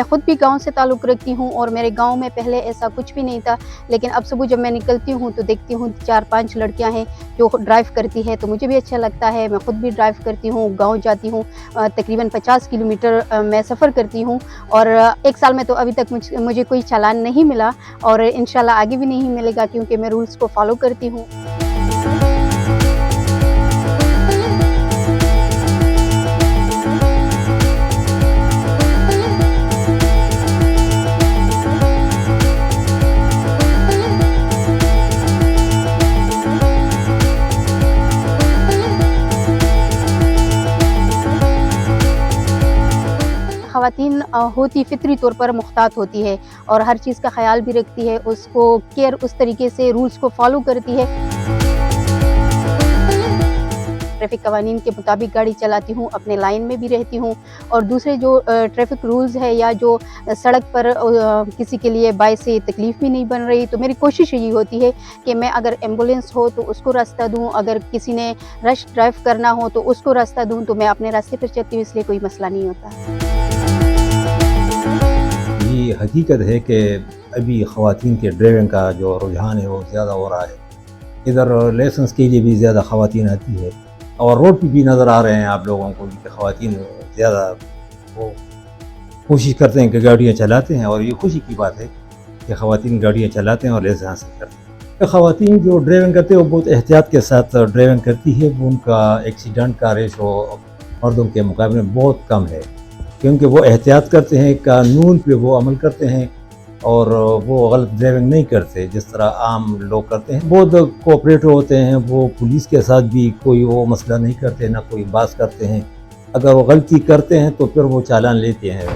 मैं ख़ुद भी गांव से ताल्लुक़ रखती हूं और मेरे गांव में पहले ऐसा कुछ भी नहीं था, लेकिन अब सुबह जब मैं निकलती हूं तो देखती हूं 4-5 लड़कियां हैं जो ड्राइव करती है, तो मुझे भी अच्छा लगता है। मैं ख़ुद भी ड्राइव करती हूं, गांव जाती हूं, तकरीबन 50 किलोमीटर मैं सफ़र करती हूं और 1 साल में तो अभी तक मुझे कोई चालान नहीं मिला और इंशाल्लाह आगे भी नहीं मिलेगा, क्योंकि मैं रूल्स को फॉलो करती हूँ। ख़वातीन होती फ़ितरी तौर पर मुख्तात होती है और हर चीज़ का ख़याल भी रखती है, उसको केयर उस तरीके से रूल्स को फॉलो करती है। ट्रैफ़िक कवानीन के मुताबिक गाड़ी चलाती हूँ, अपने लाइन में भी रहती हूँ और दूसरे जो ट्रैफ़िक रूल्स है या जो सड़क पर किसी के लिए बाइस से तकलीफ़ भी नहीं बन रही, तो मेरी कोशिश यही होती है कि मैं अगर एम्बुलेंस हो तो उसको रास्ता दूँ, अगर किसी ने रश ड्राइव करना हो तो उसको रास्ता दूँ, तो मैं अपने रास्ते पर चलती हूँ, इसलिए कोई मसला नहीं होता। ये हकीकत है कि अभी ख़वातीन के ड्राइविंग का जो रुझान है वो ज़्यादा हो रहा है। इधर लाइसेंस के लिए भी ज़्यादा ख़वातीन आती है और रोड पे भी नज़र आ रहे हैं आप लोगों को कि ख़वातीन ज़्यादा वो कोशिश करते हैं कि गाड़ियाँ चलाते हैं, और ये खुशी की बात है कि ख़वातीन गाड़ियाँ चलाते हैं और लाइसेंस हासिल करते हैं। तो ख़वातीन जो ड्राइविंग करते हैं वो बहुत एहतियात के साथ ड्राइविंग करती है, वो उनका एक्सीडेंट का रेशो मर्दों के मुकाबले में बहुत कम है, क्योंकि वो एहतियात करते हैं, कानून पे वो अमल करते हैं और वो गलत ड्राइविंग नहीं करते जिस तरह आम लोग करते हैं। बहुत कोऑपरेटिव होते हैं, वो पुलिस के साथ भी कोई वो मसला नहीं करते, ना कोई बात करते हैं। अगर वो गलती करते हैं तो फिर वो चालान लेते हैं।